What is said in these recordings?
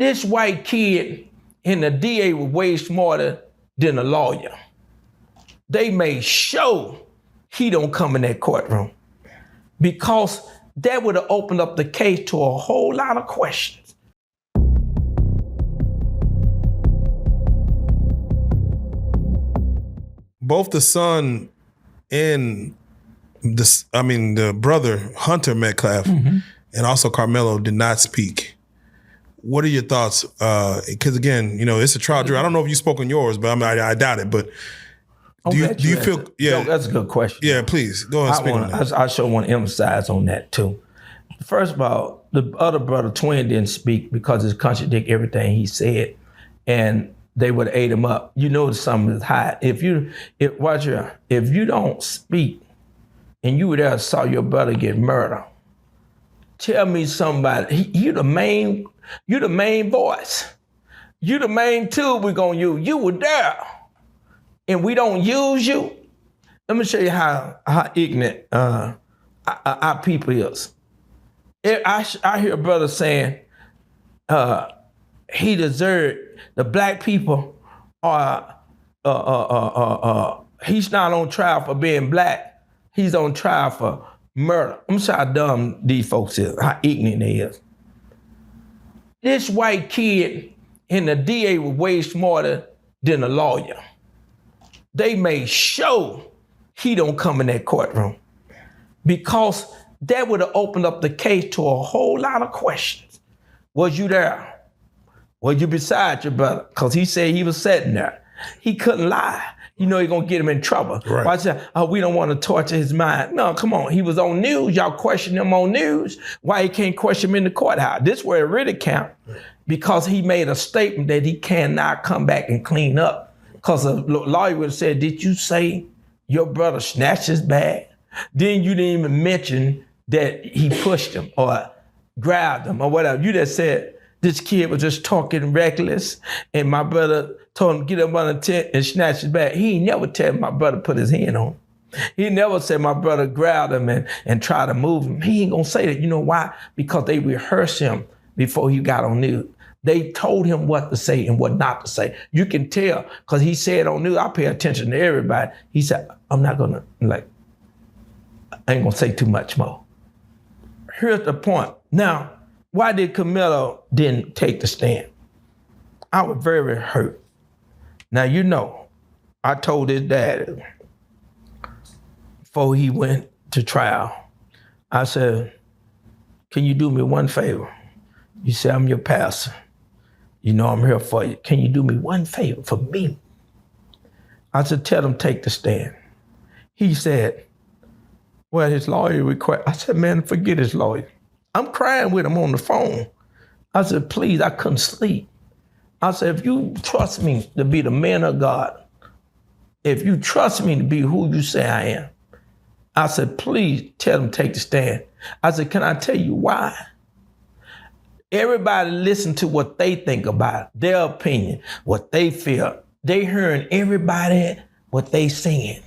This white kid and the DA was way smarter than a lawyer. They made sure he don't come in that courtroom because that would have opened up the case to a whole lot of questions. Both the son and the brother, Hunter Metcalf, and also Karmelo did not speak. What are your thoughts? Because again, it's a trial jury. I don't know if you spoke on yours, but I doubt it. But do you feel? Yeah, that's a good question. Yeah, please go ahead and speak on that. I sure want to emphasize on that too. First of all, the other brother, twin, didn't speak because it contradict everything he said, and they would have ate him up. You know something is hot. If you don't speak, and you there saw your brother get murdered, tell me somebody. You the main voice. You the main tool we're gonna use. You were there, and we don't use you. Let me show you how ignorant our people is. I hear a brother saying he deserved, the black people are, he's not on trial for being black, he's on trial for murder. I'm sorry how dumb these folks is, how ignorant they is. This white kid and the DA was way smarter than a lawyer. They made sure he don't come in that courtroom because that would have opened up the case to a whole lot of questions. Was you there? Was you beside your brother? Because he said he was sitting there. He couldn't lie. You're going to get him in trouble. Right. Why say, we don't want to torture his mind. No, come on. He was on news. Y'all question him on news. Why he can't question him in the courthouse? This is where it really counts. Because he made a statement that he cannot come back and clean up. Because the lawyer would have said, did you say your brother snatched his bag? Then you didn't even mention that he pushed him or grabbed him or whatever. You just said this kid was just talking reckless and my brother told him get up on the tent and snatch his bag. He ain't never tell my brother put his hand on him. He never said my brother grabbed him and tried to move him. He ain't gonna say that. You know why? Because they rehearsed him before he got on news. They told him what to say and what not to say. You can tell because he said on news, I pay attention to everybody. He said, I'm not gonna, I ain't gonna say too much more. Here's the point. Now, why did Karmelo didn't take the stand? I was very, very hurt. Now, I told his dad before he went to trial, I said, can you do me one favor? You said, I'm your pastor. I'm here for you. Can you do me one favor for me? I said, tell him take the stand. He said, well, his lawyer request. I said, man, forget his lawyer. I'm crying with him on the phone. I said, please, I couldn't sleep. I said, if you trust me to be the man of God, if you trust me to be who you say I am, I said, please tell him take the stand. I said, can I tell you why? Everybody listen to what they think about it, their opinion, what they feel. They hearing everybody what they saying.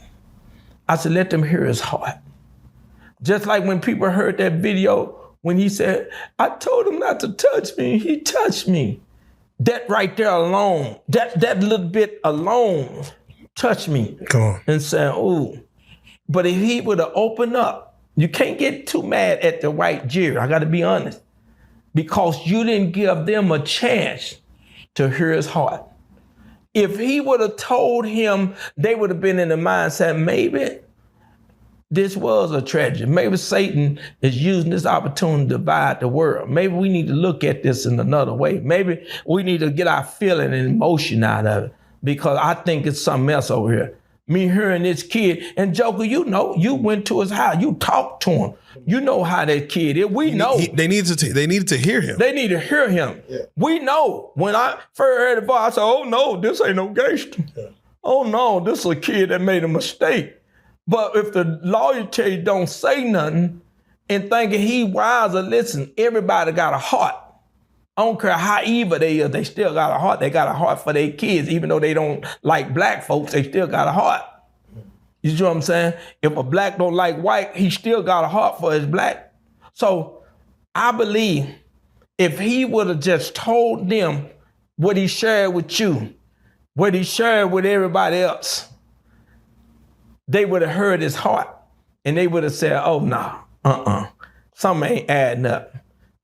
I said, let them hear his heart. Just like when people heard that video when he said, I told him not to touch me, he touched me. That right there alone, that little bit alone touched me. Come on. And said, oh. But if he would have opened up, you can't get too mad at the white jury, I gotta be honest, because you didn't give them a chance to hear his heart. If he would have told him, they would have been in the mindset, maybe this was a tragedy. Maybe Satan is using this opportunity to divide the world. Maybe we need to look at this in another way. Maybe we need to get our feeling and emotion out of it because I think it's something else over here. Me hearing this kid, and Joker, you went to his house, you talked to him. You know how that kid is. We know. They needed to hear him. They need to hear him. Yeah. We know. When I first heard the voice, I said, oh no, this ain't no gangster. Yeah. Oh no, this is a kid that made a mistake. But if the lawyer tell you don't say nothing and thinking he wise or listen, everybody got a heart. I don't care how evil they are, they still got a heart. They got a heart for their kids, even though they don't like black folks, they still got a heart. You see what I'm saying? If a black don't like white, he still got a heart for his black. So I believe if he would have just told them what he shared with you, what he shared with everybody else, they would have heard his heart and they would have said, oh, no, something ain't adding up.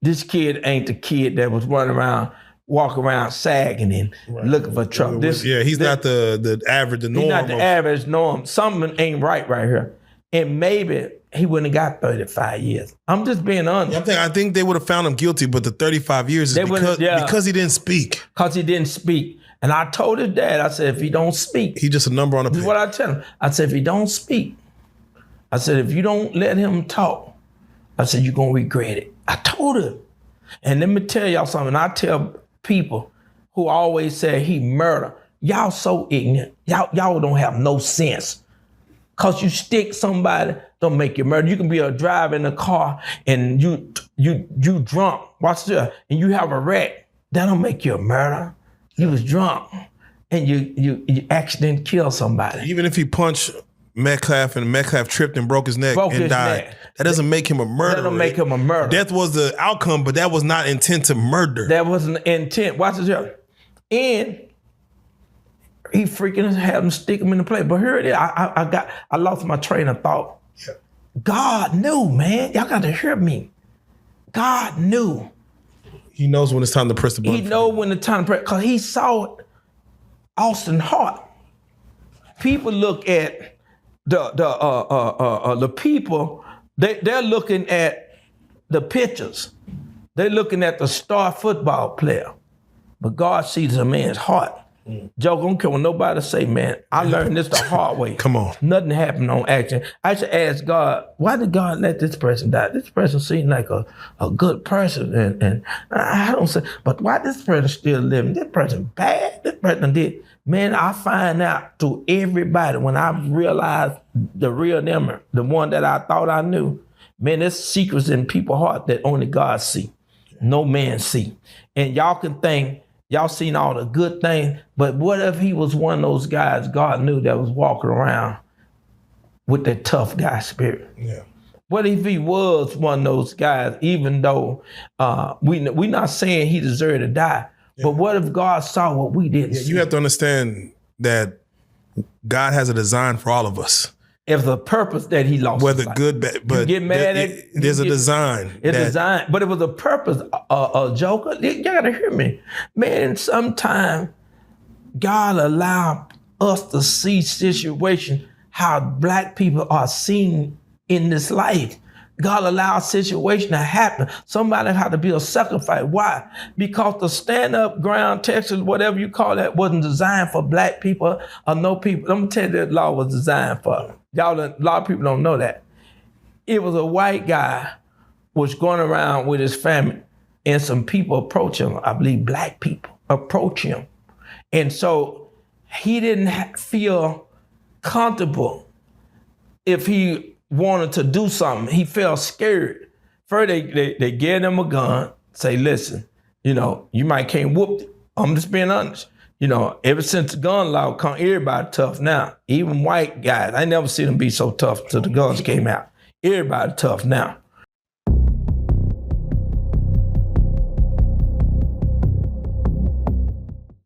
This kid ain't the kid that was running around, walking around sagging and looking for trouble. He's not the average, the norm. He's not the average norm. Something ain't right here. And maybe he wouldn't have got 35 years. I'm just being honest. I think they would have found him guilty, but the 35 years is because he didn't speak. Because he didn't speak. And I told his dad, I said, if he don't speak. He's just a number on a paper. This is what I tell him. I said, if he don't speak, I said, if you don't let him talk, I said, you're going to regret it. I told him. And let me tell y'all something. I tell people who always say he murdered, y'all so ignorant. Y'all don't have no sense. Because you stick somebody, don't make you murder. You can be a driver in a car and you drunk, watch this, and you have a wreck. That don't make you a murderer. You was drunk and you accidentally killed somebody. Even if he punched Metcalf and Metcalf tripped and broke his neck and died, that doesn't make him a murderer. That don't make him a murderer. Death was the outcome, but that was not intent to murder. That wasn't intent. Watch this here. And he freaking had him stick him in the plate. But here it is. I lost my train of thought. Yeah. God knew, man. Y'all got to hear me. God knew. He knows when it's time to press the button. He knows when it's time to press, because he saw Austin Hart. People look at the people, they're looking at the pictures. They're looking at the star football player. But God sees a man's heart. Joe, I don't care what nobody say, man. I learned this the hard way. Come on. Nothing happened on accident. I should ask God, why did God let this person die? This person seemed like a good person. And I don't say, but why this person still living? This person bad? This person did. Man, I find out through everybody when I realized the real them, the one that I thought I knew, man, there's secrets in people's heart that only God see. No man see. And y'all can think, y'all seen all the good things, but what if he was one of those guys God knew that was walking around with that tough guy spirit? Yeah. What if he was one of those guys, even though we're not saying he deserved to die, but what if God saw what we didn't see? You have to understand that God has a design for all of us. If the purpose that he lost, whether good, bad, but you get mad there's a design. It's design, but it was a purpose. Joker, you gotta hear me, man. Sometimes God allowed us to see situations how black people are seen in this life. God allowed situation to happen. Somebody had to be a sacrifice. Why? Because the stand-up ground Texas, whatever you call that, wasn't designed for black people or no people. Let me tell you that law was designed for. Y'all, a lot of people don't know that. It was a white guy was going around with his family and some people approach him. I believe black people approach him. And so he didn't feel comfortable if he wanted to do something. He felt scared. First, they gave him a gun, say, listen, you might can't whoop it. I'm just being honest. Ever since the gun law come, everybody tough now. Even white guys, I never seen them be so tough till the guns came out. Everybody tough now.